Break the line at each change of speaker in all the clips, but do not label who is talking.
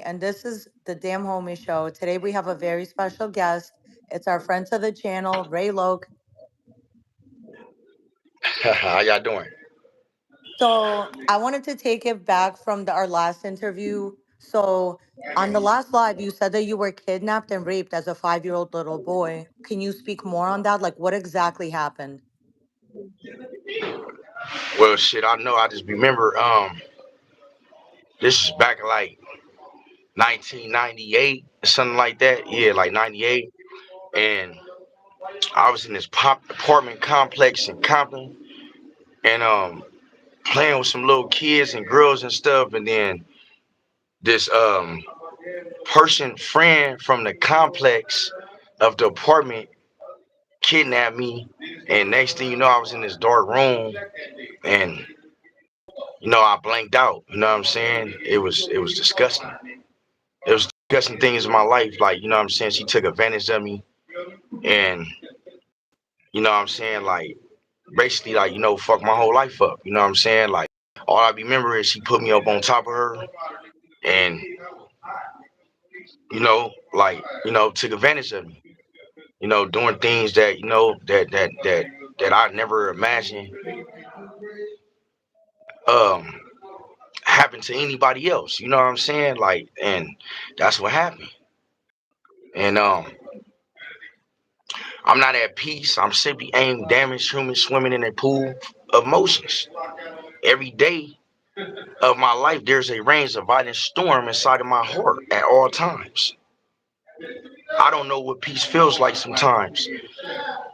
and this is the Damn Homie Show. Today we have a very special guest. It's our friend to the channel, RayLoc.
How y'all doing?
So I wanted to take it back from our last interview. So on the last live, you said that you were kidnapped and raped as a 5-year-old little boy. Can you speak more on that? Like, what exactly happened?
Well, shit, I know. I just remember. This is back in like 1998, something like that. Yeah, like 98, and I was in this apartment complex in Compton, and playing with some little kids and girls and stuff, and then this friend from the complex of the apartment kidnapped me, and next thing you know, I was in this dark room, and I blanked out. You know what I'm saying? It was disgusting. It was disgusting things in my life. Like, you know what I'm saying? She took advantage of me, and you know what I'm saying? Like, basically, like, fuck my whole life up. You know what I'm saying? Like, all I remember is she put me up on top of her, and took advantage of me. Doing things that that I never imagined um happened to anybody else. You know what I'm saying? Like, and that's what happened. And I'm not at peace. I'm simply aim damaged human swimming in a pool of motions. Every day of my life, there's a range of violent storm inside of my heart at all times. I don't know what peace feels like sometimes.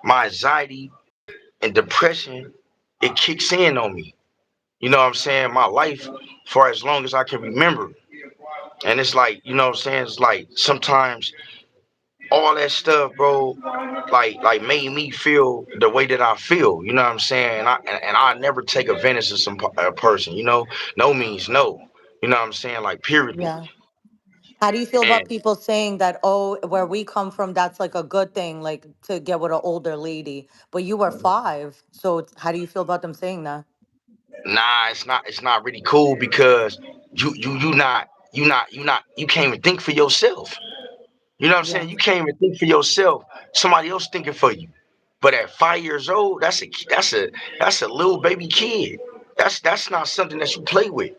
My anxiety and depression, it kicks in on me. You know what I'm saying? My life for as long as I can remember. And it's like, you know what I'm saying? It's like sometimes all that stuff, bro, like made me feel the way that I feel. You know what I'm saying? And I never take advantage of a person. No means no. You know what I'm saying? Like, period.
Yeah. How do you feel about
And
people saying that, oh, where we come from, that's like a good thing, like to get with an older lady? But you were 5. So how do you feel about them saying that?
nah, it's not really cool because you can't even think for yourself. You know what I'm
Yeah.
saying? You can't even think for yourself. Somebody else thinking for you. But at 5 years old, that's a little baby kid. That's not something that you play with.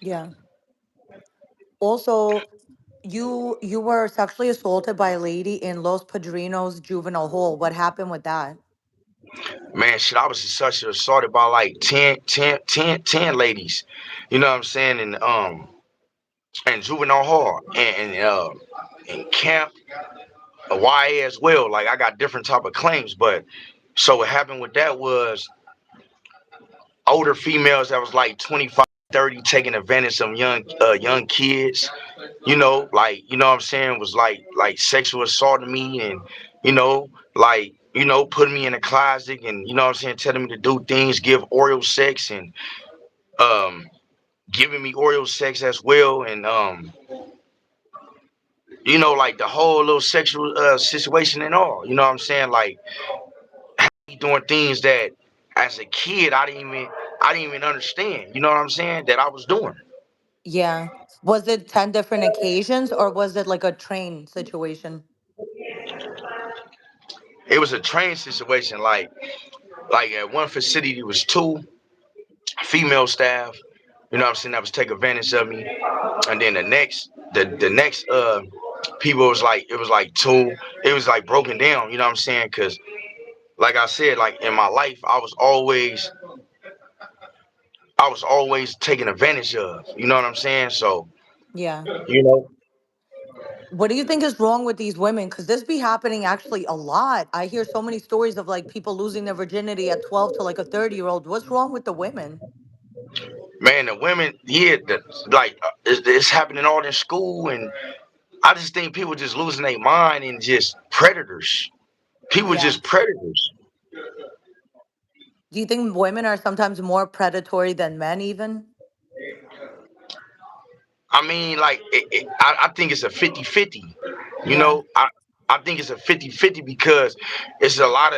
Yeah. Also, you were sexually assaulted by a lady in Los Padrinos juvenile hall. What happened with that?
Man, shit, I was such assaulted by like 10 ladies. You know what I'm saying? And juvenile hall and camp YA as well. Like, I got different type of claims, but so what happened with that was older females that was like 25, 30 taking advantage of young kids. What I'm saying, was like sexual assaulting me, and putting me in a closet, and what I'm saying, telling me to do things, give oral sex, and um giving me oral sex as well, and like the whole little sexual situation and all. You know what I'm saying? Like, doing things that as a kid I didn't even understand. You know what I'm saying? That I was doing.
Yeah. Was it 10 different occasions or was it like a train situation?
It was a train situation. Like at one facility, it was two female staff. You know what I'm saying? That was take advantage of me. And then the next people was like, it was like two. It was like broken down. You know what I'm saying? Because like I said, like in my life, I was always taken advantage of. You know what I'm saying? So
Yeah.
you know,
What do you think is wrong with these women? Because this be happening actually a lot. I hear so many stories of like people losing their virginity at 12 to like a 30-year-old. What's wrong with the women?
man, the women, yeah, it's happening all in school, and I just think people just losing their mind and just predators. People
Yeah.
just predators.
Do you think women are sometimes more predatory than men even?
I mean, like, I think it's a 50-50. You
Yeah.
know, I think it's a 50-50 because it's a lot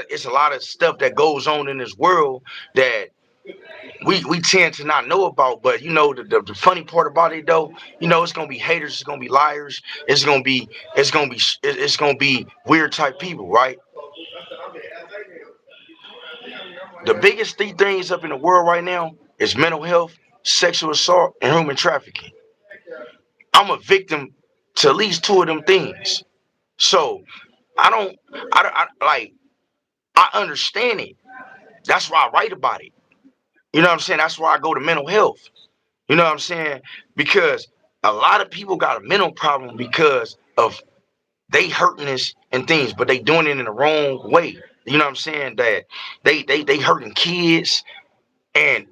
of stuff that goes on in this world that we tend to not know about. But the funny part about it though, it's gonna be haters, it's gonna be liars, it's gonna be weird type people, right? The biggest three things up in the world right now is mental health, sexual assault, and human trafficking. I'm a victim to at least two of them things. So I don't, like, I understand it. That's why I write about it. You know what I'm saying? That's why I go to mental health. You know what I'm saying? Because a lot of people got a mental problem because of they hurting this and things, but they doing it in the wrong way. You know what I'm saying? That they hurting kids, and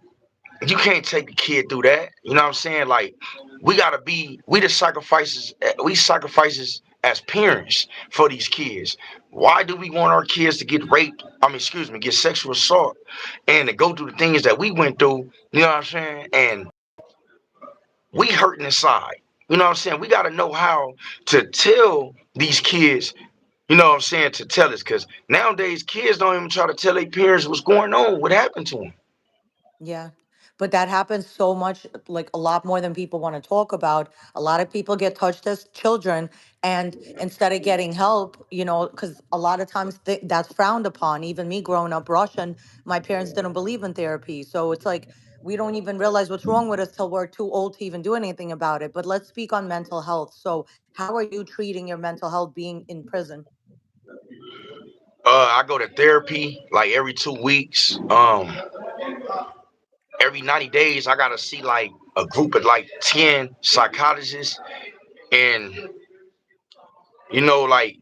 you can't take a kid through that. You know what I'm saying? Like, we the sacrifices, we sacrifices as parents for these kids. Why do we want our kids to get raped? I mean, excuse me, get sexual assault and to go through the things that we went through? You know what I'm saying? And we hurting inside. You know what I'm saying? We got to know how to tell these kids, you know what I'm saying, to tell us. Because nowadays, kids don't even try to tell their parents what's going on, what happened to them.
Yeah. But that happens so much, like a lot more than people want to talk about. A lot of people get touched as children, and instead of getting help, because a lot of times that's frowned upon. Even me growing up Russian, my parents didn't believe in therapy. So it's like we don't even realize what's wrong with us till we're too old to even do anything about it. But let's speak on mental health. So, how are you treating your mental health being in prison?
I go to therapy like every 2 weeks. Every 90 days, I got to see like a group of like 10 psychologists. And, like,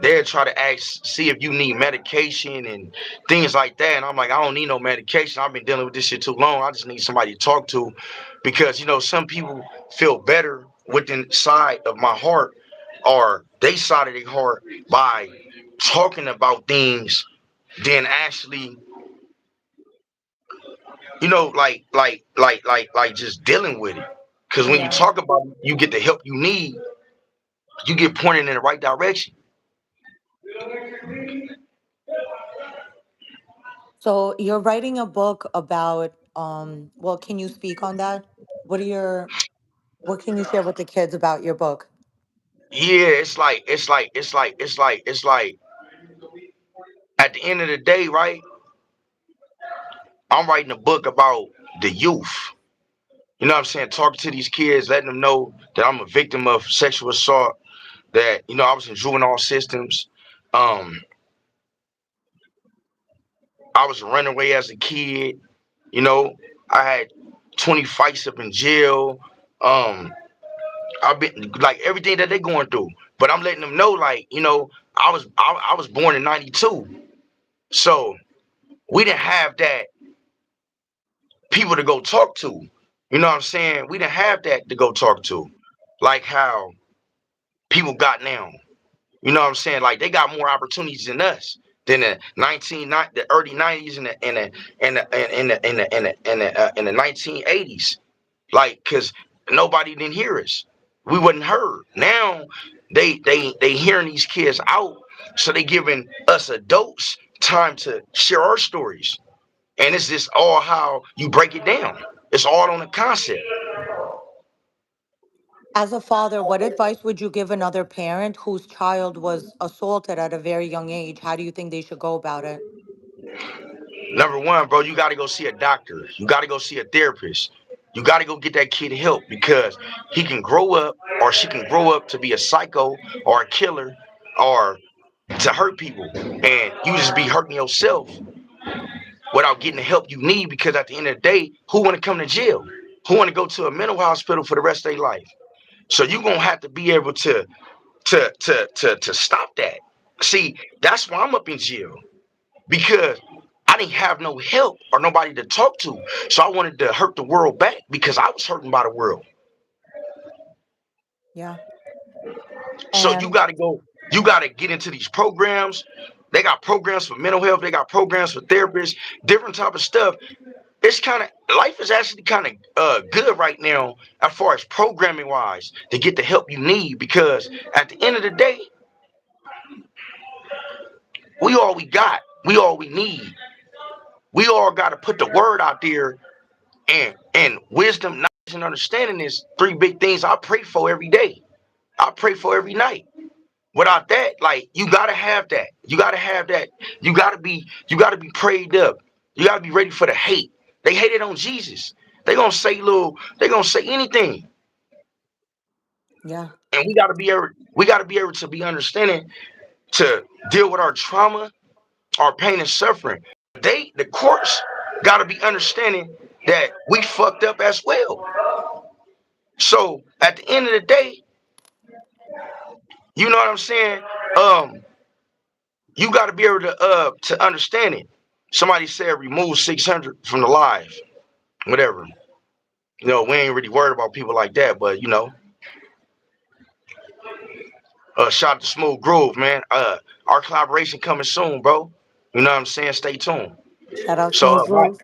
they'll try to ask, see if you need medication and things like that. And I'm like, I don't need no medication. I've been dealing with this shit too long. I just need somebody to talk to, because some people feel better within side of my heart, or they side of their heart, by talking about things than actually, like just dealing with it. Because when you
Yeah.
talk about it, you get the help you need, you get pointed in the right direction.
So you're writing a book about well, can you speak on that? What can you share with the kids about your book?
Yeah, it's like at the end of the day, right? I'm writing a book about the youth. You know what I'm saying? Talking to these kids, letting them know that I'm a victim of sexual assault, that, I was in juvenile systems. Um, I was a runaway as a kid. You know, I had 20 fights up in jail. Um, I've been like everything that they're going through. But I'm letting them know, like, I was born in '92. So we didn't have that people to go talk to. You know what I'm saying? We didn't have that to go talk to. Like how people got now. You know what I'm saying? Like, they got more opportunities than us, than the early '90s, and the 1980s. Like, cause nobody didn't hear us. We wasn't heard. Now they hearing these kids out, so they giving us adults time to share our stories. And it's just all how you break it down. It's all on the concept.
As a father, what advice would you give another parent whose child was assaulted at a very young age? How do you think they should go about it?
Number one, bro, you got to go see a doctor. You got to go see a therapist. You got to go get that kid help, because he can grow up, or she can grow up to be a psycho or a killer, or to hurt people. And you just be hurting yourself without getting the help you need, because at the end of the day, who want to come to jail? Who want to go to a mental hospital for the rest of their life? So you're going to have to be able to stop that. See, that's why I'm up in jail, because I didn't have no help or nobody to talk to. So I wanted to hurt the world back, because I was hurting by the world.
Yeah.
So you
And
got to go, you got to get into these programs. They got programs for mental health, they got programs for therapists, different type of stuff. It's kind of, life is actually kind of good right now, as far as programming wise, to get the help you need, because at the end of the day, we all we got, we all we need. We all got to put the word out there, and wisdom, knowledge, and understanding is three big things I pray for every day. I pray for every night. Without that, like you gotta have that. You gotta have that. You gotta be prayed up. You gotta be ready for the hate. They hated on Jesus. They gonna say anything.
Yeah.
And we gotta be able to be understanding to deal with our trauma, our pain and suffering. The courts gotta be understanding that we fucked up as well. So at the end of the day, you know what I'm saying? Um, you got to be able to understand it. Somebody said remove 600 from the live, whatever. We ain't really worried about people like that, but shout out to Smooth Groove, man. Our collaboration coming soon, bro. You know what I'm saying? Stay tuned.
Shout out
So,
Smooth Groove.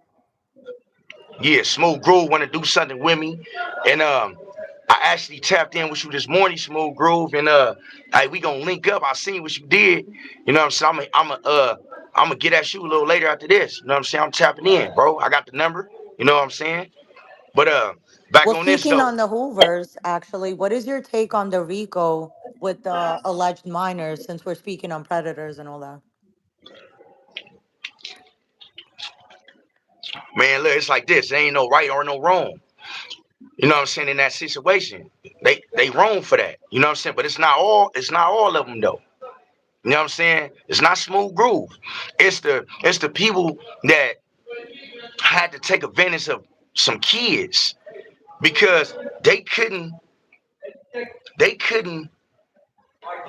yeah, Smooth Groove want to do something with me, and I actually tapped in with you this morning, Smooth Groove, and hey, we gonna link up. I seen what you did. You know what I'm saying? I'm gonna get at you a little later after this. You know what I'm saying? I'm tapping in, bro. I got the number. You know what I'm saying? But back
Well,
on this
speaking
though,
on the Hoovers, actually, what is your take on the RICO with the alleged minors, since we're speaking on predators and all that?
man, look, it's like this. There ain't no right or no wrong. You know what I'm saying? In that situation, they wrong for that. You know what I'm saying? But it's not all of them though. You know what I'm saying? It's not Smooth Groove. It's the people that had to take advantage of some kids because they couldn't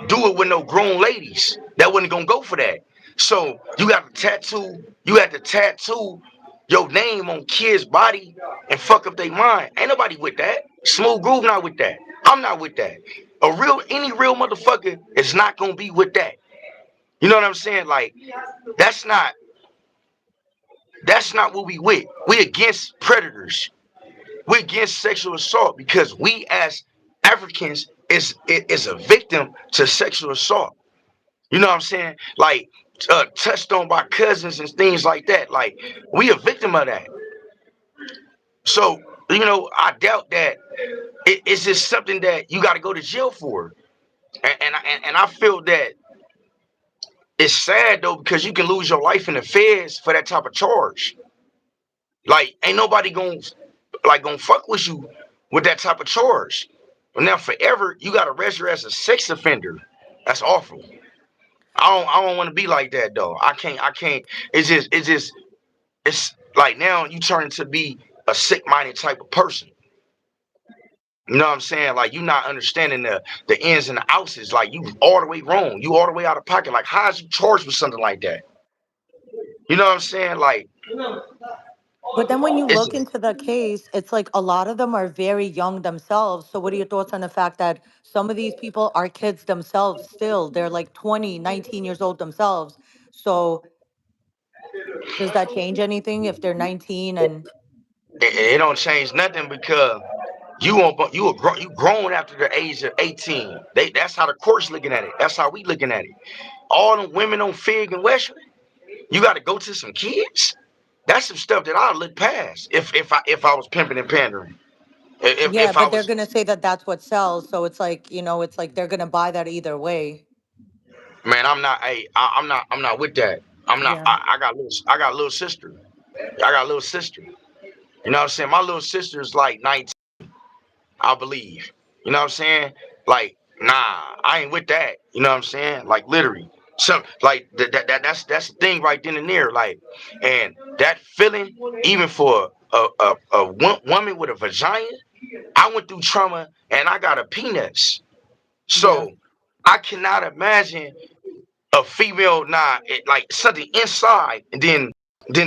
do it with no grown ladies that wasn't gonna go for that. So you had to tattoo your name on kids' body and fuck up their mind. Ain't nobody with that. Smooth Groove not with that. I'm not with that. Any real motherfucker is not gonna be with that. You know what I'm saying? Like that's not that's not what we with. We against predators. We against sexual assault because we as Africans is a victim to sexual assault. You know what I'm saying? Like touched on by cousins and things like that. Like we a victim of that. So I doubt that it's just something that you got to go to jail for. And I feel that it's sad though because you can lose your life in the feds for that type of charge. Like ain't nobody gonna fuck with you with that type of charge. But now forever you got to register as a sex offender. That's awful. I don't want to be like that though. I can't. It's like now you turn to be a sick-minded type of person. You know what I'm saying? Like you not understanding the ins and the outs. Like you all the way wrong. You all the way out of pocket. Like how is you charged with something like that? You know what I'm saying? Like
But then when you
it's
look into the case, it's like a lot of them are very young themselves. So what are your thoughts on the fact that some of these people are kids themselves still? They're like 20, 19 years old themselves. So does that change anything if they're 19 and
it don't change nothing because you grown after the age of 18. That's how the court's looking at it. That's how we looking at it. All them women on Fig and Western, you got to go to some kids. That's some stuff that I look past if I was pimping and pandering.
yeah,
If I
but they're
was
going to say that that's what sells. So it's like, it's like they're going to buy that either way.
man, I'm not. Hey, I'm not with that. I'm not.
Yeah.
I got a little sister. I got a little sister. You know what I'm saying? My little sister is like 19, I believe. You know what I'm saying? Like, nah, I ain't with that. You know what I'm saying? Like, literally. Some like that's the thing right then and there. Like, and that feeling, even for a woman with a vagina, I went through trauma and I got a penis.
Yeah.
So I cannot imagine a female like something inside and then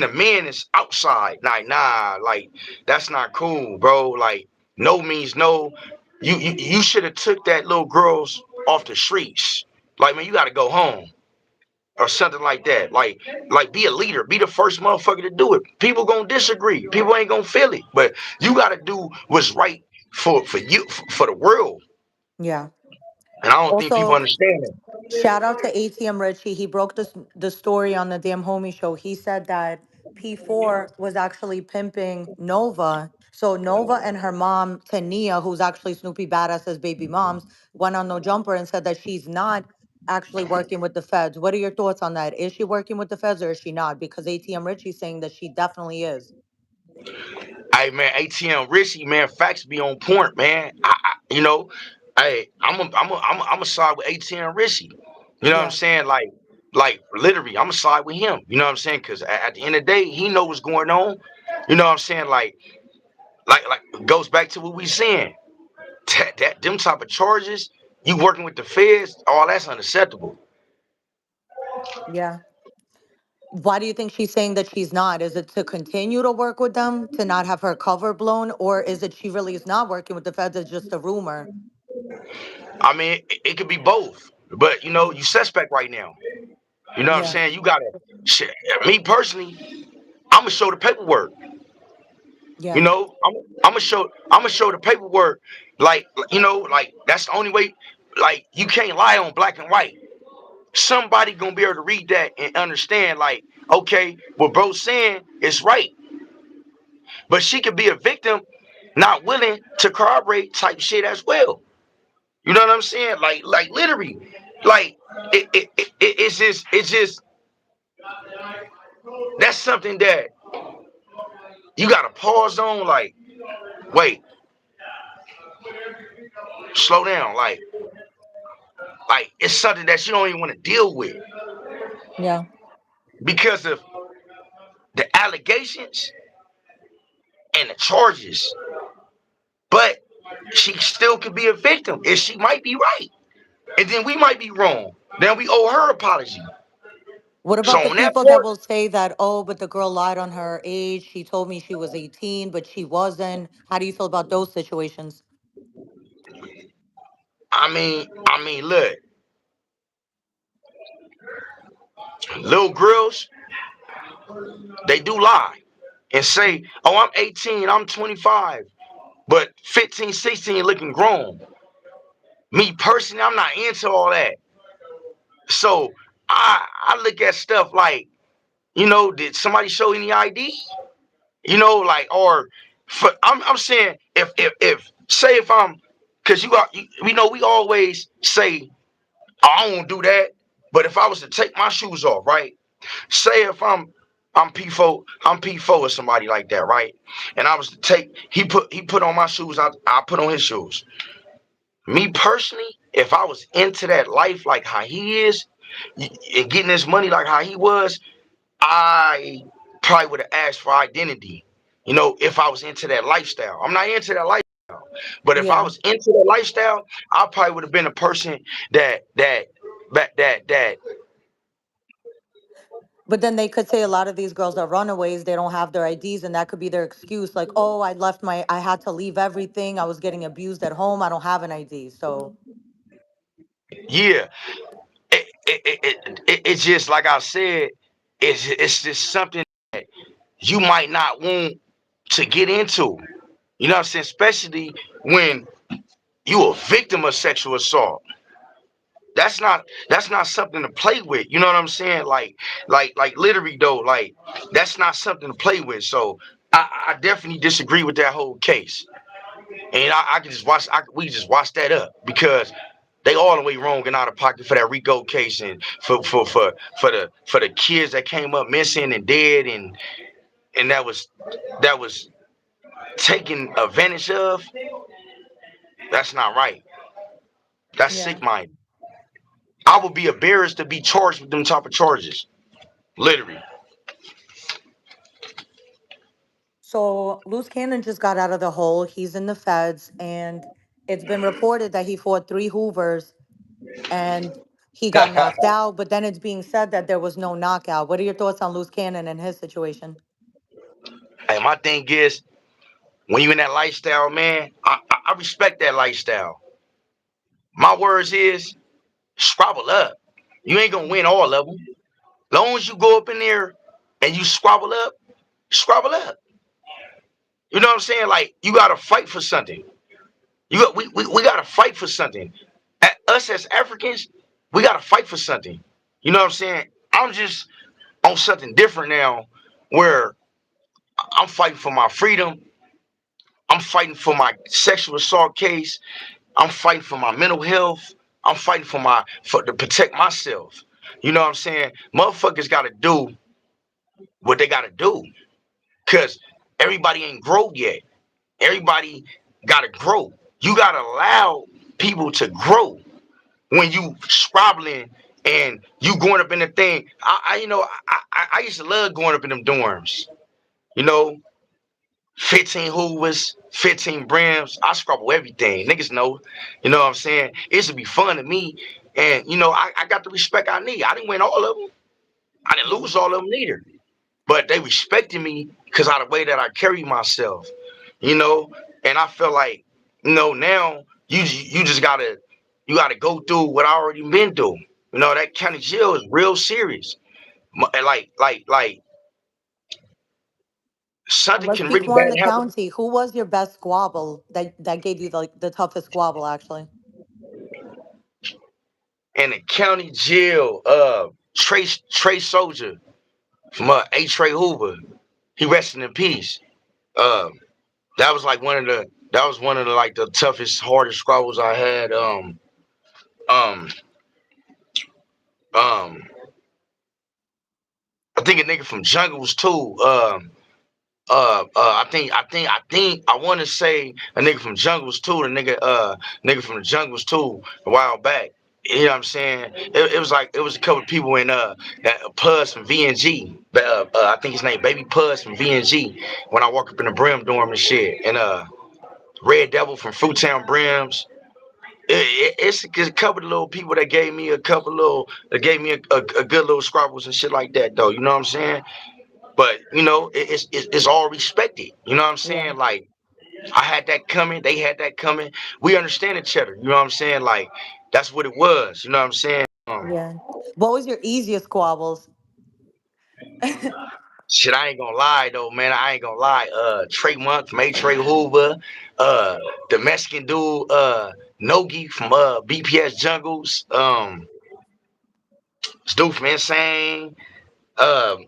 the man is outside. Like like that's not cool, bro. Like no means no. You should have took that little girls off the streets. Like man, you got to go home or something like that. Like be a leader, be the first motherfucker to do it. People gonna disagree, people ain't gonna feel it, but you got to do what's right for you for the world.
Yeah.
And I don't think people
Also,
understand it.
shout out to ATM Richie. He broke the story on the Damn Homie Show. He said that P4 was actually pimping Nova. So Nova and her mom, Tania, who's actually Snoopy Badass's baby moms, went on No Jumper and said that she's not actually working with the feds. What are your thoughts on that? Is she working with the feds or is she not? Because ATM Richie's saying that she definitely is.
Hey man, ATM Richie, man, facts be on point, man. You know, hey, I'm a side with ATM Richie. You know what I'm
Yeah,
saying? Like literally, I'm a side with him. You know what I'm saying? Because at the end of the day, he know what's going on. You know what I'm saying? Like goes back to what we saying. That them type of charges, you working with the feds, all that's unacceptable.
yeah. Why do you think she's saying that she's not? Is it to continue to work with them, to not have her cover blown, or is it she really is not working with the feds? It's just a rumor.
I mean, it could be both. But you know, you suspect right now. You know what I'm
Yeah,
saying? You gotta shit. Me personally, I'm gonna show the paperwork. You
yeah.
know, I'm gonna show the paperwork. Like you know, like that's the only way. Like you can't lie on black and white. Somebody gonna be able to read that and understand. Like, okay, what bro's saying is right, but she could be a victim, not willing to corroborate type shit as well. You know what I'm saying? Like literally, like it's just that's something that you gotta pause on. Like, wait, slow down. Like it's something that you don't even want to deal with
Yeah.
because of the allegations and the charges. But she still could be a victim, and she might be right, and then we might be wrong. Then we owe her apology.
What
So
about the
on that
people that
part,
will say that, oh, but the girl lied on her age? She told me she was 18, but she wasn't. How do you feel about those situations?
I mean, look, little girls, they do lie and say,
Mm.
"Oh, I'm 18, I'm 25," but 15, 16 looking grown. Me personally, I'm not into all that. So I look at stuff like, did somebody show any ID? Like, or for I'm saying if say if I'm because we always say, "Oh, I won't do that." But if I was to take my shoes off, right? Say if I'm P4 or somebody like that, right? And I was to take he put on my shoes, I put on his shoes. Me personally, if I was into that life like how he is, and getting this money like how he was, I probably would have asked for identity. If I was into that lifestyle. I'm not into that lifestyle. But if I
Yeah.
was into that lifestyle, I probably would have been a person that
But then they could say a lot of these girls are runaways. They don't have their IDs, and that could be their excuse. Like, oh, I had to leave everything. I was getting abused at home. I don't have an ID. So,
yeah. It's just like I said, it's just something you might not want to get into. You know what I'm saying? Especially when you a victim of sexual assault. That's not something to play with. You know what I'm saying? Like literally though, like that's not something to play with. So I definitely disagree with that whole case. And I can just we can just watch that up because they all the way wrong and out of pocket for that Rico case and for the kids that came up missing and dead and that was taken advantage of. That's not right. That's
yeah.
sick minded. I would be embarrassed to be charged with them type of charges. Literally.
So, Loose Cannon just got out of the hole. He's in the feds, and it's been reported that he fought three Hoovers and he got knocked out. But then it's being said that there was no knockout. What are your thoughts on Loose Cannon and his situation?
Hey, my thing is when you in that lifestyle, man, I respect that lifestyle. My words is squabble up. You ain't gonna win all of them. Long as you go up in there and you squabble up, squabble up. You know what I'm saying? Like you gotta fight for something. We gotta fight for something. Us as Africans, we gotta fight for something. You know what I'm saying? I'm just on something different now. where I'm fighting for my freedom. I'm fighting for my sexual assault case. I'm fighting for my mental health. I'm fighting for to protect myself. You know what I'm saying? Motherfuckers got to do what they got to do, cause everybody ain't grow yet. Everybody got to grow. You got to allow people to grow. When you squabbling and you going up in the thing, I used to love going up in them dorms. You know, 15 Hoovers, 15 Brims. I scrabble everything. Niggas know. You know what I'm saying? It used to be fun to me. And, I got the respect I need. I didn't win all of them. I didn't
Yeah.
lose all of them either. But they respected me because of the way that I carry myself. You know? And I feel like, now you just gotta go through what I already been through. That county jail is real serious. Like
And
something
let's
can
speak
really
more in
bad
the
happen.
county. Who was your best squabble that gave you the toughest squabble actually?
In the county jail, Trey Soldier from A. Trey Hoover, he rested in peace. Um, that was like one of the like the toughest, hardest squabbles I had. Um, um, I think a nigga from Jungles too. I want to say a nigga from Jungles too. The nigga from the Jungles too. A while back. You know what I'm saying? It was a couple of people in that Puz from VNG. I think his name Baby Puz from VNG. When I walk up in the Brim dorm and shit, and Red Devil from Fruitown Brims. It's a couple of little people that gave me a good little squabbles and shit like that though. You know what I'm saying? But it's all respected. You know what I'm
Yeah.
saying? Like I had that coming, they had that coming. We understand each other. You know what I'm saying? Like that's what it was. You know what I'm saying?
Yeah. What was your easiest squabbles?
Shit, I ain't gonna lie though, man. I ain't gonna lie. Trey Monk from A. Trey Hoover, uh, the Mexican dude, Nogi from BPS Jungles, this dude from Insane, um,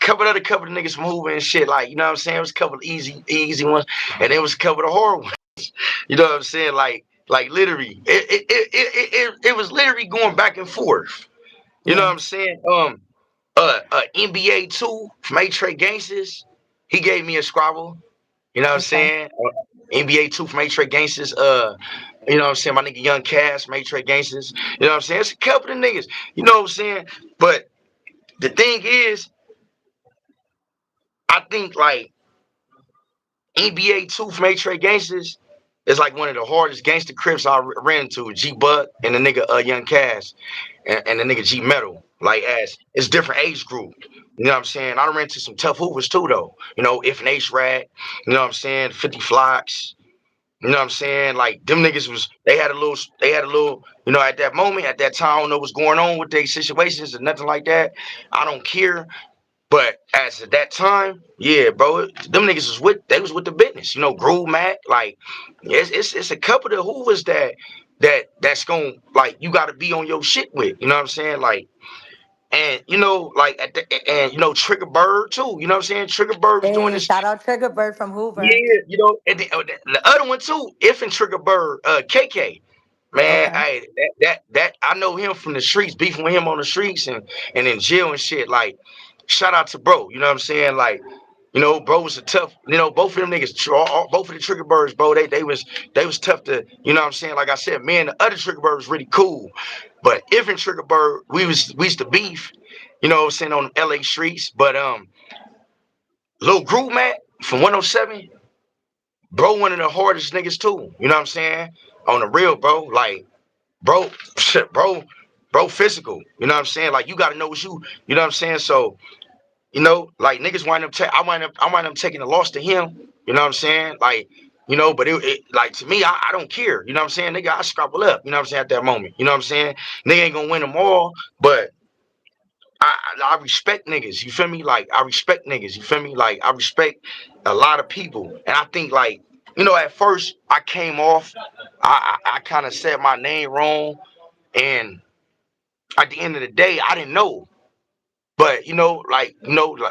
couple of niggas from Hoover and shit. Like, you know what I'm saying? It was a couple of easy ones, and it was a couple of hard ones. You know what I'm saying? Like literally, it was literally going back and forth. You know what
Yeah.
I'm saying? NBA two from A Trey Gangsters, he gave me a squabble. You know what I'm
Okay.
saying? NBA two from A Trey Gangsters. You know what I'm saying? My nigga Young Cass from A Trey Gangsters. You know what I'm saying? It's a couple of niggas. You know what I'm saying? But the thing is, I think like NBA two from A Trey Gangsters is like one of the hardest gangster crips I ran into. G Buck and the nigga Young Cass and the nigga G Metal. Like as it's different age group. You know what I'm saying? I done ran into some tough hoovers too though. If an H Rat, you know what I'm saying? 50 Flocks. You know what I'm saying? Like them niggas they had a little, at that moment, at that time, I don't know what's going on with their situations and nothing like that. I don't care. But as at that time, yeah, bro, them niggas was with the business. Groove Mac, like it's a couple of hoovers that's going like you gotta be on your shit with. You know what I'm saying? Like and like and Trigger Bird too. You know what I'm saying? Trigger Bird was doing
Hey,
this.
shout out Trigger Bird from Hoover.
Yeah, and the other one too, If and Trigger Bird, KK. Man,
Okay.
hey, that I know him from the streets, beefing with him on the streets and in jail and shit. Like, shout out to bro. You know what I'm saying? Like, bro was a tough. Both of them niggas, both of the Trigger Birds, bro. They was tough to. You know what I'm saying? Like I said, man, the other Trigger Bird was really cool, but If and Trigger Bird, we used to beef. You know what I'm saying, on LA streets. But Lil Groove Matt from 107, bro, one of the hardest niggas too. You know what I'm saying? On the real, bro. Like, bro, bro, physical. You know what I'm saying? Like, you gotta know what you know what I'm saying? So, like niggas I wind up taking the loss to him. You know what I'm saying? Like, but it like to me, I don't care. You know what I'm saying? Nigga, I scrabble up. You know what I'm saying? At that moment, you know what I'm saying? Nigga ain't gonna win them all, but I respect niggas. You feel me? Like I respect niggas. You feel me? Like I respect a lot of people, and I think like at first I came off, I kind of said my name wrong, and at the end of the day, I didn't know. But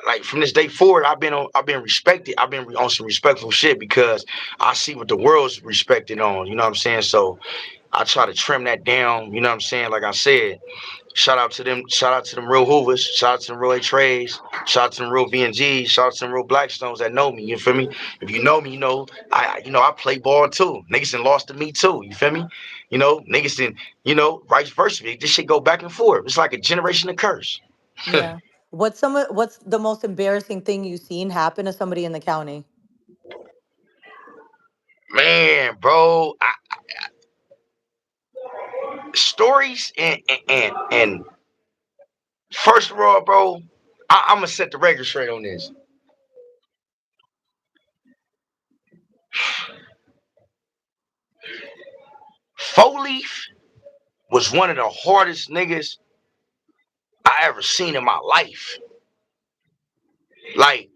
like from this day forward, I've been respected. I've been on some respectful shit because I see what the world's respected on. You know what I'm saying? So I try to trim that down. You know what I'm saying? Like I said, shout out to them. Shout out to them real Hoovers. Shout out to them real Trays. Shout out to them real VNGs. Shout out to them real Blackstones that know me. You feel me? If you know me, I play ball too. Niggas done lost to me too. You feel me? Niggas done, vice versa. This shit go back and forth. It's like a generation of curse.
Yeah. What's the most embarrassing thing you've seen happen to somebody in the county?
Man, bro, stories and first of all, bro, I'm gonna set the record straight on this. Four Leaf was one of the hardest niggas I ever seen in my life. Like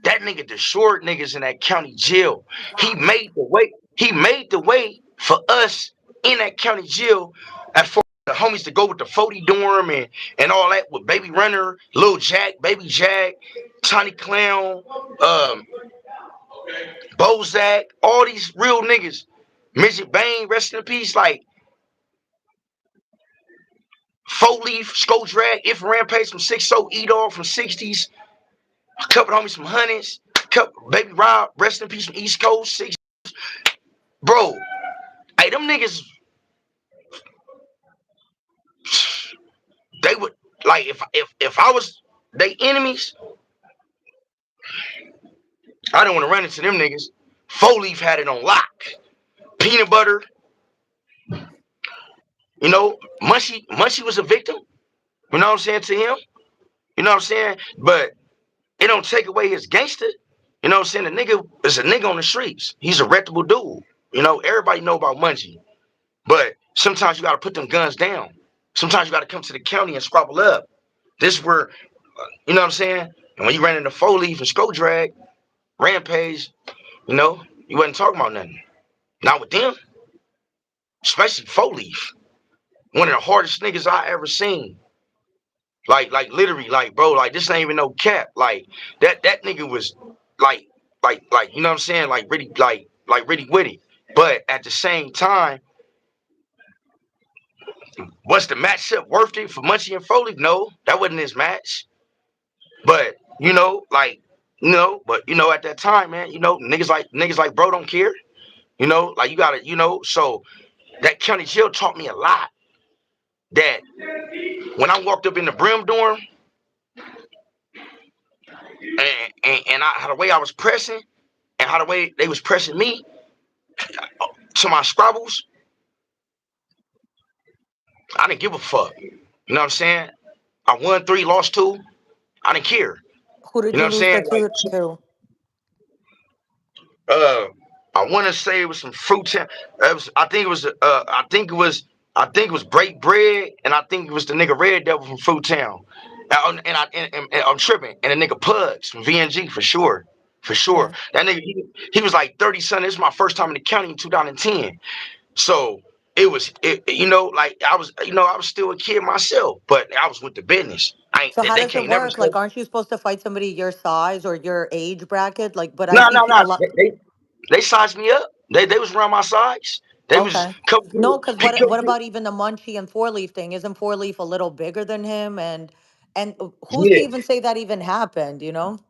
that nigga, the short niggas in that county jail. He made the way. He made the way for us in that county jail and for the homies to go with the 40 dorm and all that with Baby Runner, Lil Jack, Baby Jack, Tiny Clown, um, Bozak, all these real niggas. Midget Bane, rest in peace. Like Four Leaf, Skull Drag, If Rampage from 6-0, Edall from 60s, a couple homies from hundreds, couple Baby Rob, rest in peace from East Coast, six. Bro, hey, them niggas, they would like if I was they enemies, I don't want to run into them niggas. Four Leaf had it on lock. Peanut butter, Munchie was a victim. You know what I'm saying to him? You know what I'm saying? But it don't take away his gangster. You know what I'm saying? The nigga is a nigga on the streets. He's a reputable dude. Everybody know about Munchie. But sometimes you gotta put them guns down. Sometimes you gotta come to the county and squabble up. This where, you know what I'm saying? And when you ran into Four Leaf and Skull Drag, Rampage, you wasn't talking about nothing. Not with them, especially Four Leaf. One of the hardest niggas I ever seen. Like literally, like bro, like this ain't even no cap. Like that nigga was like, you know what I'm saying? Like really, like really witty. But at the same time, was the matchup worth it for Munchie and Foley? No, that wasn't his match. But at that time, man, niggas like bro don't care. Like you gotta, so that county jail taught me a lot. That when I walked up in the Brim dorm and how the way I was pressing and how the way they was pressing me to my squabbles, I didn't give a fuck. You know what I'm saying? I won 3, lost 2. I didn't care.
Who
You
did
know
you
what I'm
lose the
saying?
two to?
Uh, I want to say it was some fruit. I think it was. I think it was Break Bread, and I think it was the nigga Red Devil from Fruit Town. And I'm tripping. And the nigga Pugs from VNG for sure. For sure.
Yeah.
That nigga, he was like 30 something. This is my first time in the county in 2010. So like I was still a kid myself, but I was with the business.
So how
They
does it
can't never
work?
say
Like, aren't you supposed to fight somebody your size or your age bracket? Like, but I
no,
see
no, no.
a lot.
They sized me up. They was around my size. They was
Okay.
couple
No,
people.
because
He
what
couple
what
people.
about even the Munchie and Four Leaf thing? Isn't Four Leaf a little bigger than him? And who's to
Yeah.
even say that even happened? You know?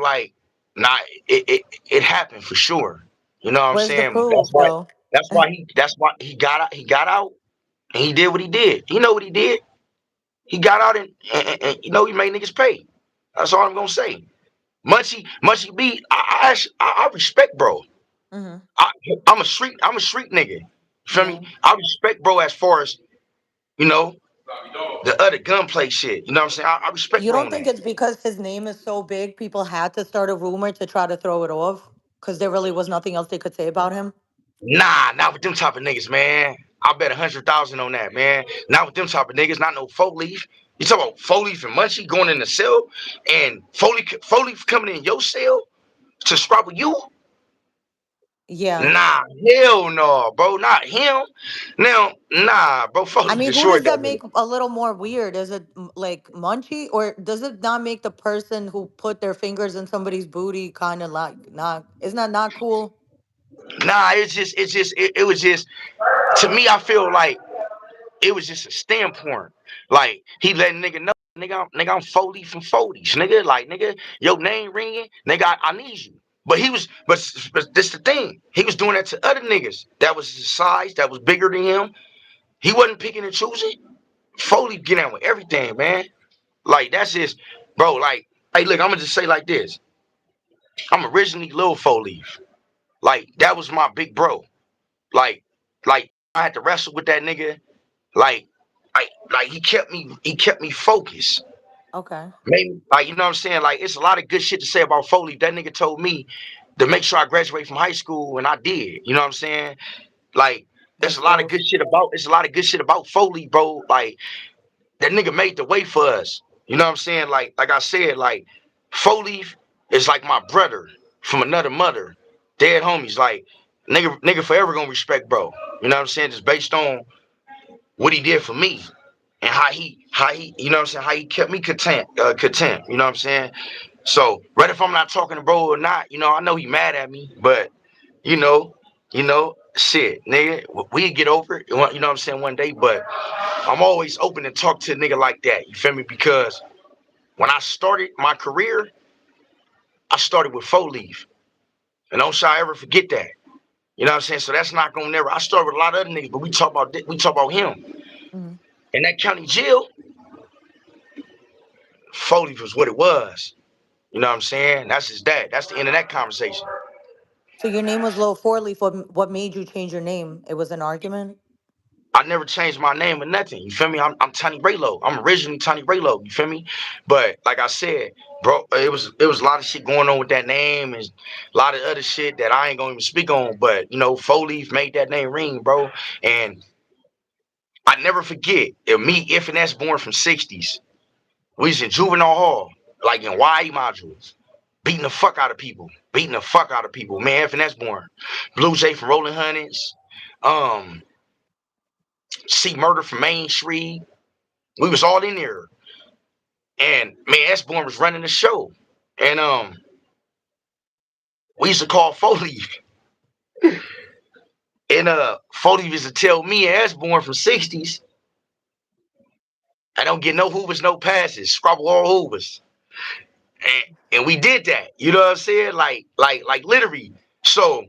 Like not it happened for sure. You know what I'm
Where's the
saying?
proof, though?
That's why he got out and he did what he did. He know what he did. He got out and he made niggas pay. That's all I'm gonna say. Munchie B, I respect bro.
Hmm.
I, I'm a street nigga. You feel me?
Yeah.
I respect bro as far as you know the other gunplay shit. You know what I'm saying? I respect
You
bro
don't
on
think
that.
it's because his name is so big, people had to start a rumor to try to throw it off? Because there really was nothing else they could say about him?
Nah, not with them type of niggas, man. I bet 100,000 on that, man. Not with them type of niggas. Not no Four Leaf. You talk about Four Leaf and Munchie going in the cell, and Four Leaf coming in your cell to scrabble you.
Yeah.
Nah, hell no, bro. Not him. Now, nah, bro.
I
Foley
mean, who
destroyed
does
that
that
nigga.
make a little more weird? Is it like Munchie, or does it not make the person who put their fingers in somebody's booty kind of like not? Isn't that not cool?
Nah, it was just to me. I feel like it was just a standpoint. Like he let nigga know, nigga, I'm Foley from Foley's, nigga. Like nigga, your name ringing, nigga, I need you. But he was, but this the thing. He was doing that to other niggas that was his size, that was bigger than him. He wasn't picking and choosing. Foley get out with everything, man. Like that's just, bro. Like, hey, look, I'm gonna just say like this. I'm originally Lil Foley. Like that was my big bro. Like, like I had to wrestle with that nigga. Like, like he kept me focused.
Okay,
Maybe like you know what I'm saying. Like it's a lot of good shit to say about Foley. That nigga told me to make sure I graduate from high school, and I did. You know what I'm saying? Like there's
that's
a lot of
dope.
good shit about. It's a lot of good shit about Foley, bro. Like that nigga made the way for us. You know what I'm saying? Like I said, like Foley is like my brother from another mother. Dead homies. Like nigga forever gonna respect bro. You know what I'm saying? Just based on what he did for me and how he you know what I'm saying, how he kept me content, you know what I'm saying? So right if I'm not talking to bro or not, you know, I know he mad at me, but you know, shit, nigga, we get over it, you know what I'm saying, one day, but I'm always open to talk to a nigga like that, you feel me? Because when I started my career, I started with 4 Leaf. And don't shy ever forget that. You know what I'm saying? So that's not gonna never. I started with a lot of other niggas, but we talk about him.
Mhm.
In that county jail, Foley was what it was. You know what I'm saying? That's just that. That's the end of that conversation.
So your name was Lil Four Leaf. What made you change your name? It was an argument.
I never changed my name or nothing. You feel me? I'm Tiny RayLoc. I'm originally Tiny RayLoc. You feel me? But like I said, bro, it was a lot of shit going on with that name and a lot of other shit that I ain't gonna even speak on. But you know, 4 Leaf made that name ring, bro. And I never forget me, if and that's born from '60s. We was in juvenile hall, like in YE modules, beating the fuck out of people, beating the fuck out of people. Man, if and that's born. Blue Jay from Rolling Hundreds, um, See Murder from Main Street. We was all in there, and man, S-Born was running the show, and we used to call Foley, and Foley used to tell me and S-Born from '60s, I don't get no hoovers, no passes, scrabble all hoovers, and we did that. You know what I'm saying? Like literally. So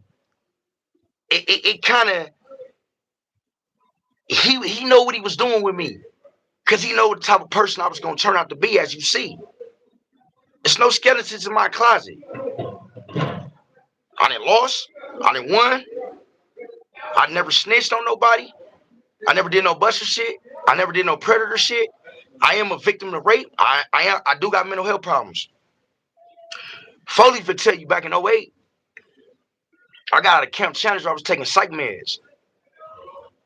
it kind of he know what he was doing with me, cause he know the type of person I was gonna turn out to be. As you see, there's no skeletons in my closet. I didn't lost. I didn't won. I never snitched on nobody. I never did no buster shit. I never did no predator shit. I am a victim of rape. I do got mental health problems. Foley would tell you back in '08, I got out of Camp Challenger. I was taking psych meds.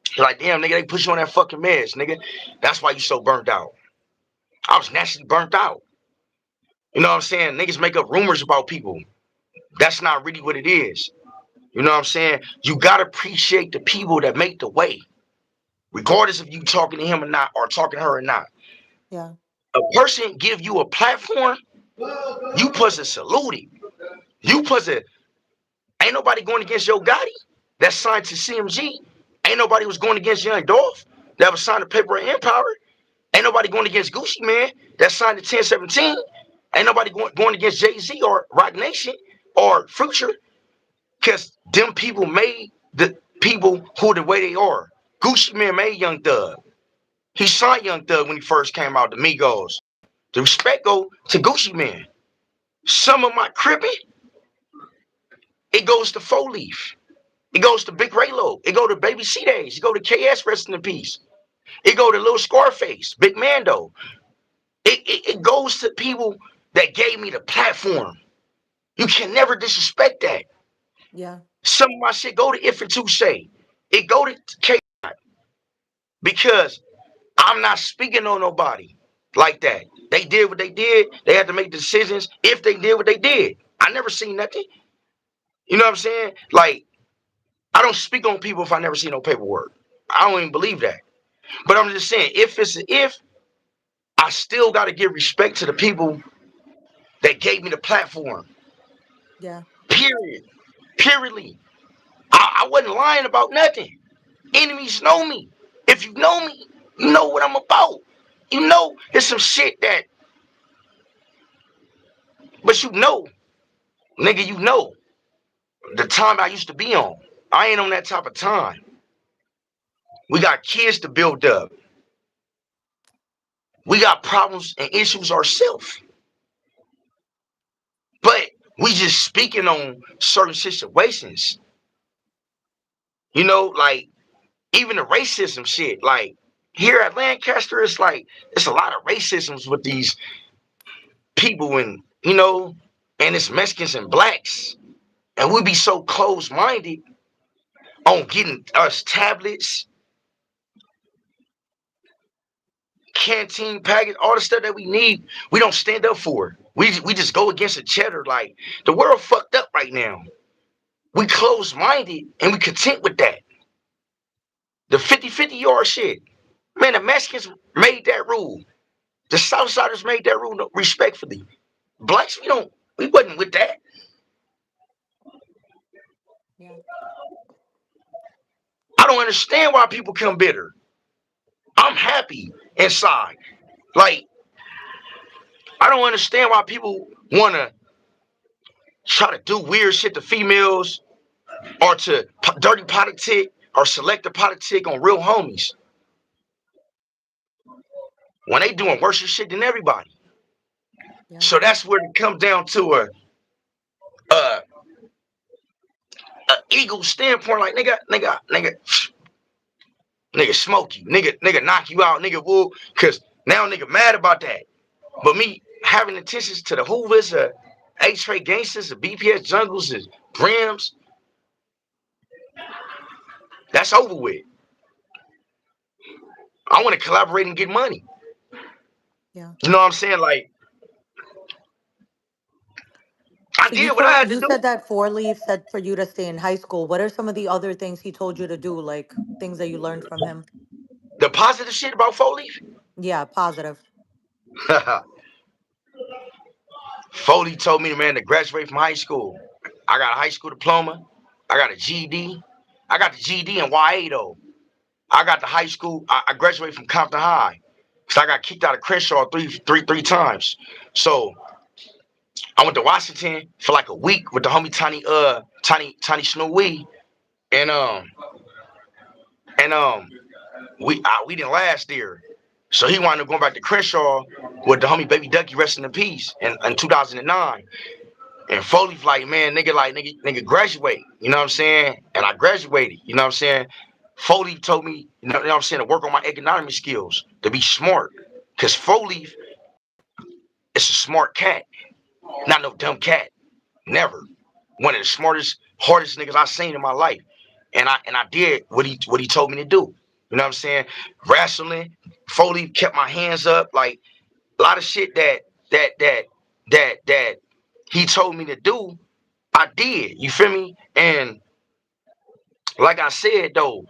He's like, damn, nigga, they put you on that fucking meds, nigga. That's why you so burnt out. I was naturally burnt out. You know what I'm saying? Niggas make up rumors about people. That's not really what it is. You know what I'm saying? You gotta appreciate the people that make the way, regardless of you talking to him or not, or talking to her or not.
Yeah.
A person give you a platform, you supposed to salute it. You supposed to. Ain't nobody going against Yo Gotti. That's signed to CMG. Ain't nobody was going against Young Dolph. That was signed to Paper and Empower. Ain't nobody going against Gucci Man. That signed to 1017. Ain't nobody going against Jay Z or Rock Nation or Future. Because them people made the people who the way they are. Gucci Man made Young Thug. He signed Young Thug when he first came out, the Migos. The respect go to Gucci Man. Some of my crippin', it goes to 4 Leaf. It goes to Big Raylo. It go to Baby C Days. It go to KS Rest in Peace. It go to Lil Scarface, Big Mando. It goes to people that gave me the platform. You can never disrespect that.
Yeah.
Some of my shit go to If and Touche. It go to K because I'm not speaking on nobody like that. They did what they did. They had to make decisions if they did what they did. I never seen nothing. You know what I'm saying? Like I don't speak on people if I never see no paperwork. I don't even believe that. But I'm just saying, if I still got to give respect to the people that gave me the platform.
Yeah.
Period. Periodly. I wasn't lying about nothing. Enemies know me. If you know me, you know what I'm about. You know, it's some shit that, but you know, nigga, you know the time I used to be on. I ain't on that type of time. We got kids to build up. We got problems and issues ourselves. But we just speaking on certain situations. You know, like even the racism shit. Like here at Lancaster, it's like it's a lot of racisms with these people and and it's Mexicans and blacks. And we be so close minded on getting us tablets, canteen packets, all the stuff that we need. We don't stand up for it. We just go against the cheddar. Like the world fucked up right now. We close minded and we content with that. The 50-50 yard shit. Man, the Mexicans made that rule. The Southsiders made that rule respectfully. Blacks, we wasn't with that.
Yeah.
I don't understand why people come bitter. I'm happy inside. Like, I don't understand why people want to try to do weird shit to females or to dirty politic or selective politic on real homies when they doing worse shit than everybody.
Yeah.
So that's where it comes down to a, a ego standpoint. Like nigga smoke you, nigga knock you out, nigga woo, cause now nigga mad about that. But me having intentions to the Hoovers, H-Ray Gangsters, the BPS Jungles, the Brims, that's over with. I want to collaborate and get money.
Yeah.
You know what I'm saying? Like, I
So
did what I had to
you
do.
said that Four Leaf said for you to stay in high school. What are some of the other things he told you to do, like things that you learned from him?
The positive shit about Four Leaf.
Yeah, positive.
Foley told me, man, to graduate from high school. I got a high school diploma. I got a GED. I got the GED in YA though. I got the high school. I graduated from Compton High. Cause I got kicked out of Crenshaw three times. So I went to Washington for like a week with the homie Tiny Snowy, and and we didn't last there. So he wound up going back to Crenshaw with the homie Baby Ducky, resting in peace, in 2009. And Foley's like, man, nigga, graduate. You know what I'm saying? And I graduated. You know what I'm saying? Foley told me, what I'm saying, to work on my economic skills, to be smart. Cause Foley is a smart cat, not no dumb cat. Never. One of the smartest, hardest niggas I seen in my life. And I did what he told me to do. You know what I'm saying? Wrestling. Foley kept my hands up. Like a lot of shit that he told me to do, I did. You feel me? And like I said though,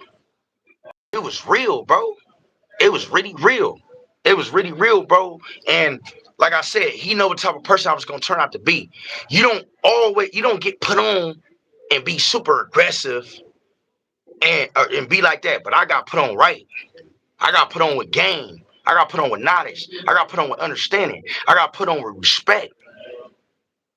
it was real, bro. It was really real. It was really real, bro. And like I said, he know what type of person I was gonna turn out to be. You don't get put on and be super aggressive and be like that. But I got put on right. I got put on with game. I got put on with knowledge. I got put on with understanding. I got put on with respect.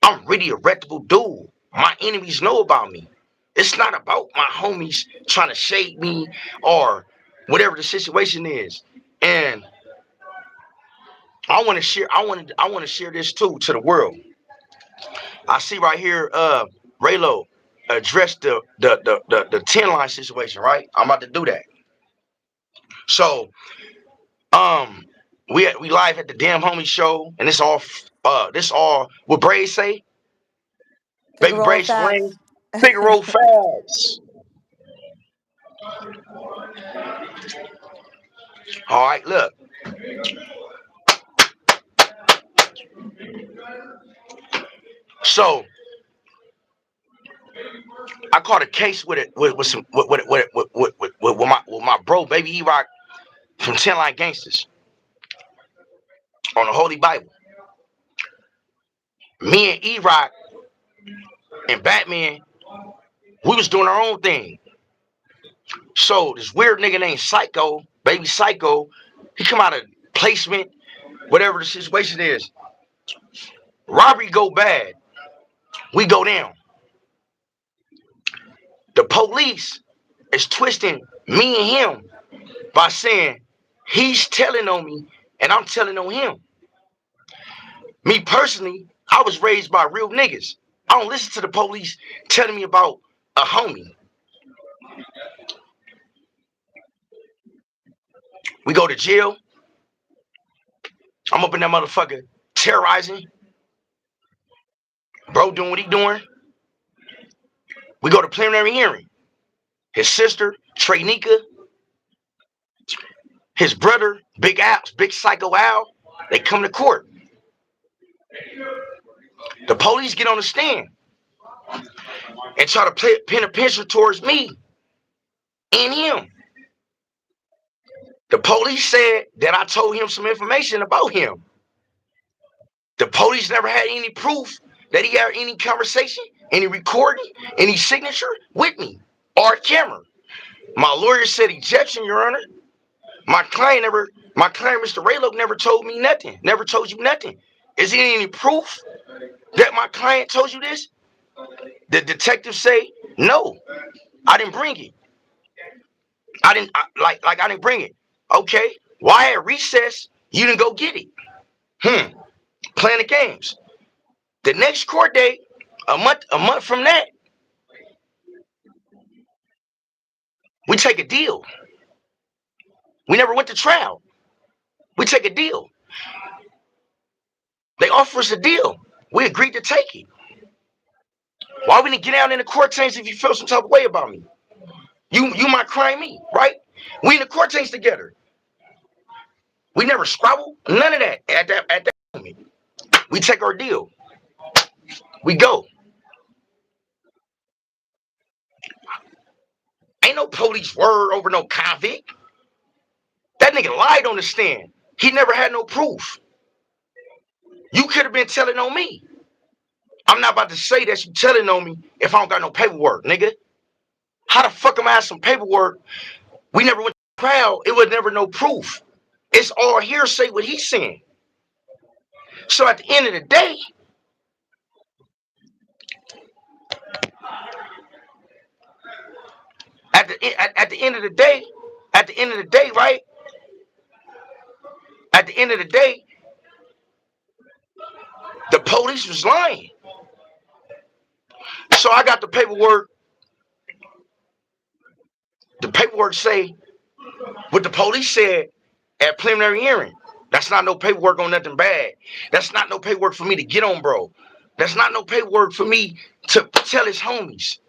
I'm really a reputable dude. My enemies know about me. It's not about my homies trying to shade me or whatever the situation is. And I want to share this too to the world. I see right here, RayLoc address the 10 line situation, right? I'm about to do that. So um we live at the Damn Homie Show, and this all what Bray say, baby
Figaro
Bray Slang,
facts.
Figaro Fads. All right, look. So I caught a case with some with my bro baby E-Rock from 10 Line Gangsters on the Holy Bible. Me and E-Rock and Batman, we was doing our own thing. So this weird nigga named Psycho, baby Psycho, he come out of placement, whatever the situation is. Robbery go bad, we go down. The police is twisting me and him by saying he's telling on me and I'm telling on him. Me personally, I was raised by real niggas. I don't listen to the police telling me about a homie. We go to jail. I'm up in that motherfucker terrorizing. Bro doing what he doing. We go to preliminary hearing. His sister, Treynika, his brother, Big Al, Big Psycho Al, they come to court. The police get on the stand and try to pin a picture towards me and him. The police said that I told him some information about him. The police never had any proof that he had any conversation, any recording, any signature with me or camera. My lawyer said ejection, Your Honor. My client, Mr. RayLoc, never told me nothing. Never told you nothing. Is there any proof that my client told you this? The detectives say, no, I didn't bring it. I didn't bring it. Okay, why at recess you didn't go get it? Playing the games. The next court date, a month from that, we take a deal. We never went to trial. We take a deal. They offer us a deal. We agreed to take it. Why we didn't get out in the court chambers if you feel some type of way about me? You might crime me, right? We in the court chambers together. We never squabble, none of that at that moment. We take our deal. We go. Ain't no police word over no convict. That nigga lied on the stand. He never had no proof. You could have been telling on me. I'm not about to say that you telling on me if I don't got no paperwork, nigga. How the fuck am I have some paperwork? We never went to trial. It was never no proof. It's all hearsay what he's saying. So at the end of the day, at the end of the day, right? At the end of the day, the police was lying. So I got the paperwork. The paperwork say what the police said at preliminary hearing. That's not no paperwork on nothing bad. That's not no paperwork for me to get on, bro. That's not no paperwork for me to tell his homies.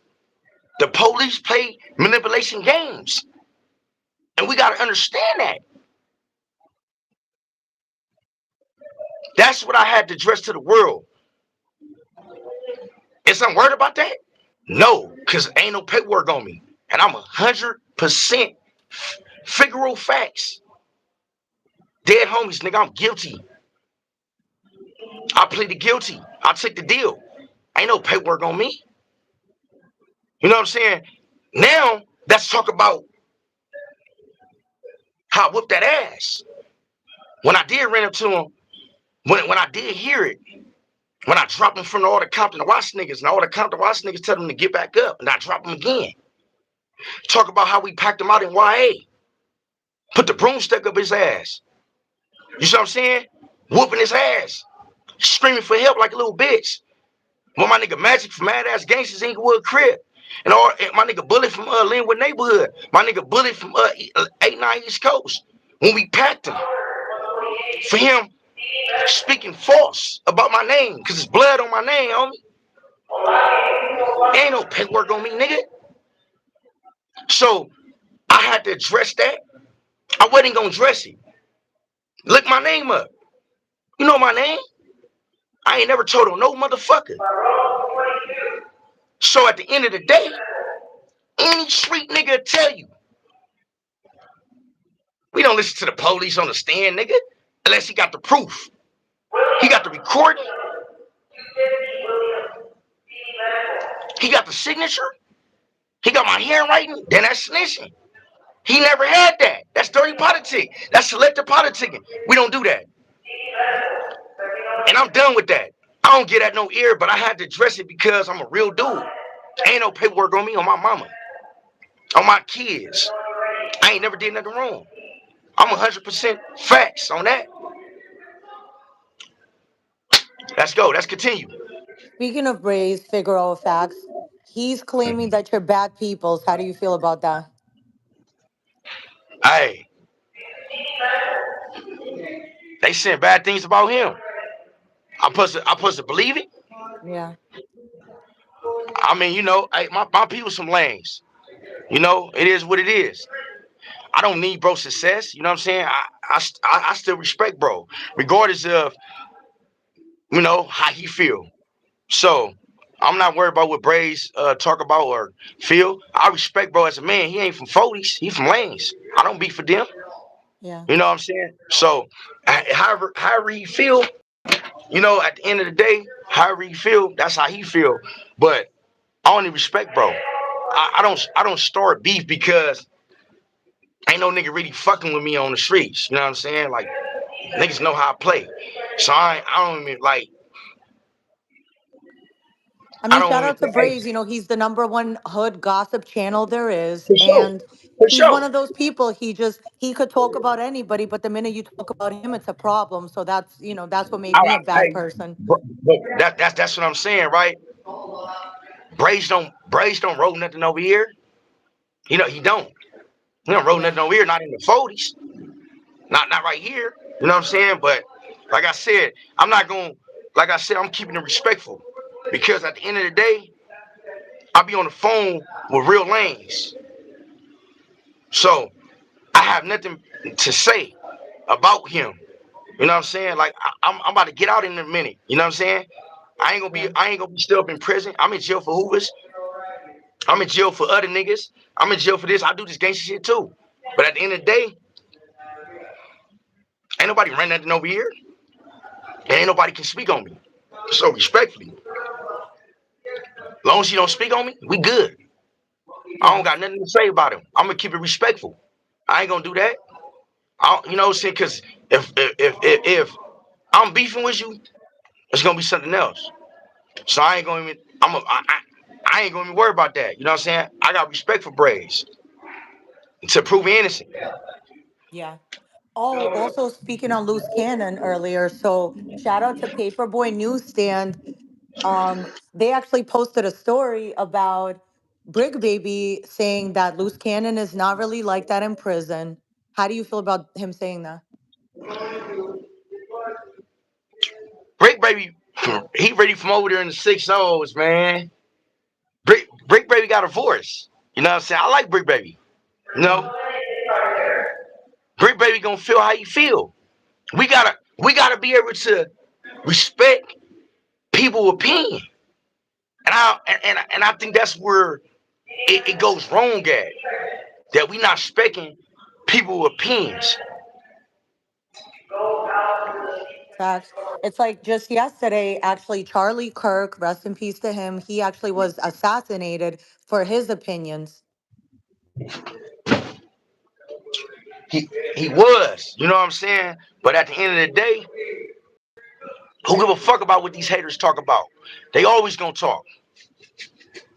The police play manipulation games. And we got to understand that. That's what I had to address to the world. Is I'm worried about that? No, because ain't no paperwork on me. And I'm 100% figural facts. Dead homies, nigga, I'm guilty. I pleaded guilty. I took the deal. Ain't no paperwork on me. You know what I'm saying? Now, let's talk about how I whooped that ass. When I did run up to him, when I did hear it, when I dropped him from all the Compton to Watch niggas, and all the Compton to Watch niggas tell them to get back up, and I drop him again. Talk about how we packed him out in YA. Put the broomstick up his ass. You see what I'm saying? Whooping his ass. Screaming for help like a little bitch. When my nigga Magic from Mad Ass Gangsters Inglewood Crib. And my nigga Bullet from Linwood Neighborhood. My nigga Bullet from 89 East Coast. When we packed him. For him speaking false about my name. Because it's blood on my name, homie. Ain't no paperwork on me, nigga. So I had to address that. I wasn't gonna address it. Look my name up. You know my name? I ain't never told on no motherfucker. So at the end of the day, any street nigga tell you, we don't listen to the police on the stand, nigga, unless he got the proof. He got the recording. He got the signature. He got my handwriting. Then that's snitching. He never had that. That's dirty politic. That's selective politicking. We don't do that. And I'm done with that. I don't get at no ear, but I had to address it because I'm a real dude. Ain't no paperwork on me, on my mama, on my kids. I ain't never did nothing wrong. I'm 100% facts on that. Let's go. Let's continue.
Speaking of Bray's Figaro facts, he's claiming that you're bad peoples. How do you feel about that?
Hey, they saying bad things about him. I supposed to believe it.
Yeah,
I mean, hey, my people some lanes. It is what it is. I don't need bro success. You know what I'm saying? I still respect bro, regardless of how he feel. So I'm not worried about what Braves talk about or feel. I respect bro as a man. He ain't from 40s. He from lanes. I don't beef for them.
yeah,
You know what I'm saying? So however he feel, at the end of the day, however he feel, that's how he feel. But I only respect bro. I don't start beef because ain't no nigga really fucking with me on the streets. You know what I'm saying? Like niggas know how I play. So I don't even like
I
I
mean,
don't
shout
even
out to
hey,
Braze. He's the number one hood gossip channel there is.
for sure.
And
For
he's
sure.
one of those people, he could talk about anybody, but the minute you talk about him, it's a problem. So that's what made me a bad
Hey,
person.
but that's what I'm saying, right? Braves don't roll nothing over here. He don't. He don't roll
Yeah,
nothing over here, not in the 40s. Not right here. You know what I'm saying? But like I said, I'm not going like I said, I'm keeping it respectful. Because at the end of the day, I'll be on the phone with real lanes. So I have nothing to say about him. You know what I'm saying? Like I'm about to get out in a minute. You know what I'm saying?
yeah,
I ain't gonna be still up in prison. I'm in jail for Hoovers. I'm in jail for other niggas. I'm in jail for this. I do this gangster shit too. But at the end of the day, ain't nobody running nothing over here. And ain't nobody can speak on me. So respectfully, as long as you don't speak on me, we good. I don't
yeah,
got nothing to say about him. I'm gonna keep it respectful. I ain't gonna do that. You know what I'm saying? Cause if I'm beefing with you, it's gonna be something else. So I ain't gonna even. I ain't gonna even worry about that. You know what I'm saying? I got respect for Braves to prove
yeah,
innocent.
yeah. Oh, also speaking on loose cannon earlier. So shout out to Paperboy Newsstand. They actually posted a story about Brig Baby saying that loose cannon is not really like that in prison. How do you feel about him saying that?
Brick Baby, he ready from over there in the 6 O's, man. Brick Baby got a voice. You know what I'm saying? I like Brick Baby. You
Yeah,
know, Brick Baby gonna feel how you feel. We gotta be able to respect people's opinion, and I think that's where it goes wrong at. That we not respecting people's opinions.
facts. It's like just yesterday, actually, Charlie Kirk, rest in peace to him, he actually was assassinated for his opinions.
He was, you know what I'm saying? But at the end of the day, who give a fuck about what these haters talk about? They always gonna talk.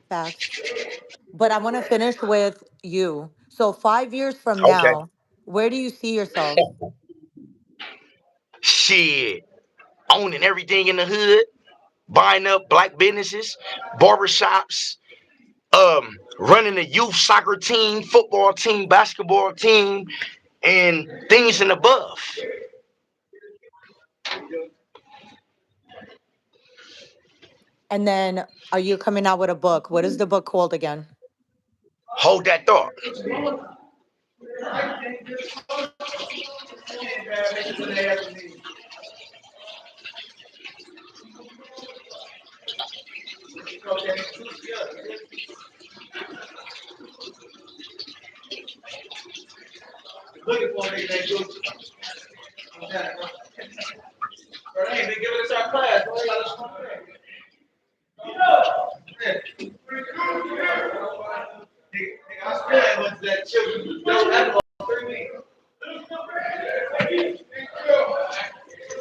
Facts. But I want to finish with you. So 5 years from
Okay.
now, where do you see yourself?
Shit. Owning everything in the hood, buying up black businesses, barbershops, running a youth soccer team, football team, basketball team, and things and above.
And then are you coming out with a book? What is the book called again?
Hold that thought.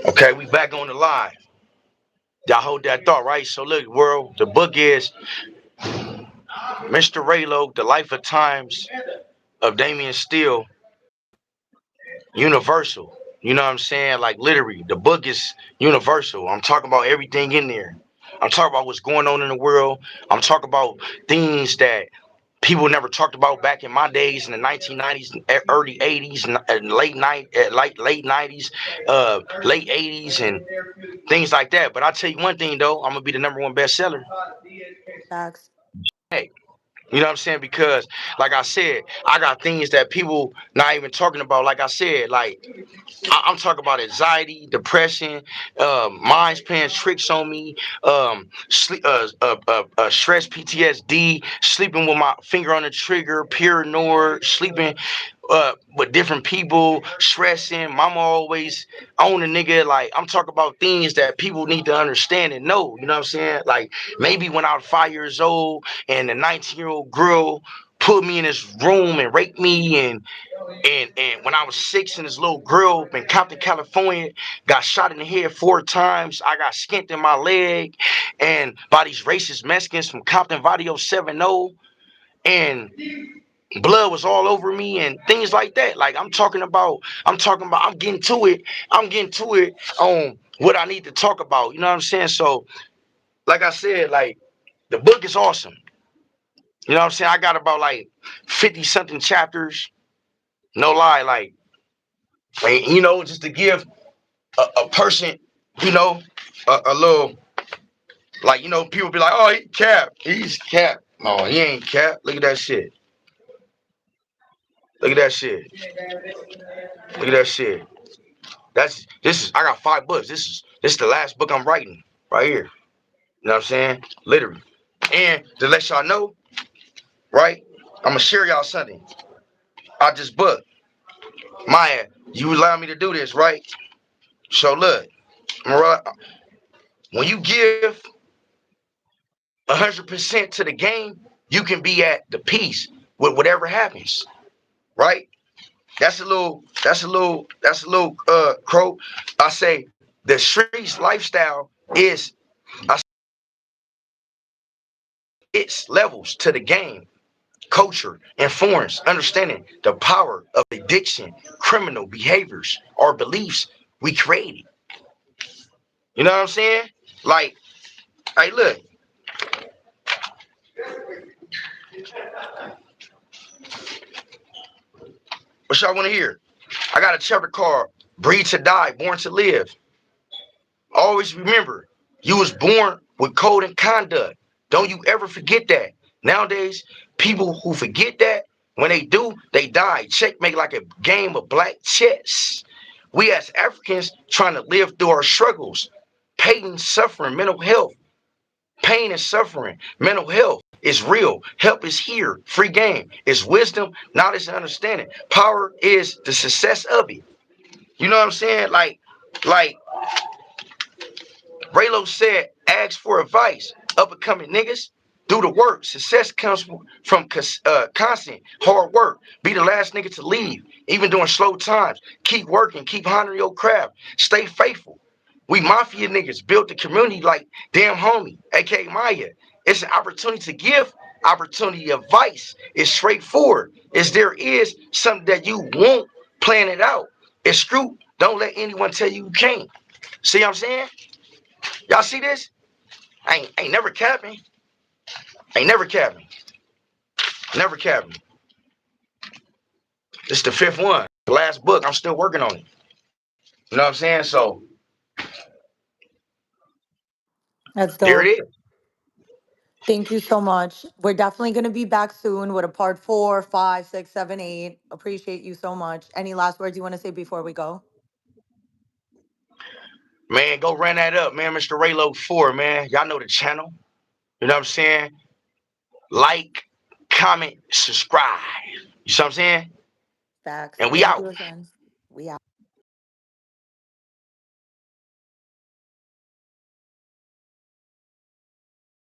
Okay, we back on the live. Y'all hold that thought, right? So look, world, the book is Mr. RayLoc, The Life of Times of Damian Steele, universal. You know what I'm saying? Like literally, the book is universal. I'm talking about everything in there. I'm talking about what's going on in the world. I'm talking about things that people never talked about back in my days in the 1990s, early 80s, and late 90s, late 80s, and things like that. But I'll tell you one thing though, I'm gonna be the number one bestseller.
Facts.
Hey, you know what I'm saying? Because, like I said, I got things that people not even talking about. Like I said, like I'm talking about anxiety, depression, minds playing tricks on me, stress, PTSD, sleeping with my finger on the trigger, paranoid, sleeping with different people, stressing. Mama always on a nigga. Like I'm talking about things that people need to understand and know. You know what I'm saying? Like maybe when I was 5 years old and the 19-year-old girl put me in this room and raped me and when I was 6 and this little girl in Compton, California, got shot in the head 4 times. I got skinned in my leg and by these racist Mexicans from Compton Vadio 70 and blood was all over me and things like that. Like I'm getting to it. I'm getting to it on what I need to talk about. You know what I'm saying? So, like I said, like the book is awesome. You know what I'm saying? I got about like 50 something chapters. No lie, like, and, just to give a person, you know, a little, like, people be like, oh, he cap. He's cap. No, he ain't cap. Look at that shit. Look at that shit. Look at that shit. I got 5 books. This is the last book I'm writing right here. You know what I'm saying? Literally. And to let y'all know, right? I'm gonna share y'all something. I just booked. Maya, you allow me to do this, right? So look, when you give 100% to the game, you can be at the peace with whatever happens, right? That's a little crow. I say the streets lifestyle is its levels to the game. Culture informs understanding the power of addiction, criminal behaviors, or beliefs we created. You know what I'm saying? Like, hey, look, what y'all want to hear? I got a chapter called "Breed to Die, Born to Live." Always remember, you was born with code and conduct. Don't you ever forget that. Nowadays, people who forget that, when they do, they die. Checkmate like a game of black chess. We as Africans trying to live through our struggles, pain, suffering, mental health. Pain and suffering, mental health is real. Help is here. Free game. It's wisdom, knowledge, and understanding. Power is the success of it. You know what I'm saying? Like Raylo said, ask for advice. Up and coming niggas, do the work. Success comes from constant hard work. Be the last nigga to leave, even during slow times. Keep working, keep honoring your craft. Stay faithful. We mafia niggas built the community like damn homie, aka Maya. It's an opportunity to give, opportunity advice. It's straightforward. As there is something that you won't plan it out. It's screw. Don't let anyone tell you you can't. See what I'm saying? Y'all see this? I ain't never capping. Ain't never capping. Never capping. This is the 5th one. The last book. I'm still working on it. You know what I'm saying? So
That's
there it
dope.
is.
Thank you so much. We're definitely going to be back soon with a part 4, 5, 6, 7, 8. Appreciate you so much. Any last words you want to say before we go?
Man, go run that up, man. Mr. Raylo 4, man. Y'all know the channel. You know what I'm saying? Like, comment, subscribe. You see what I'm saying?
Facts.
And we
Thank
out.
you again. We out.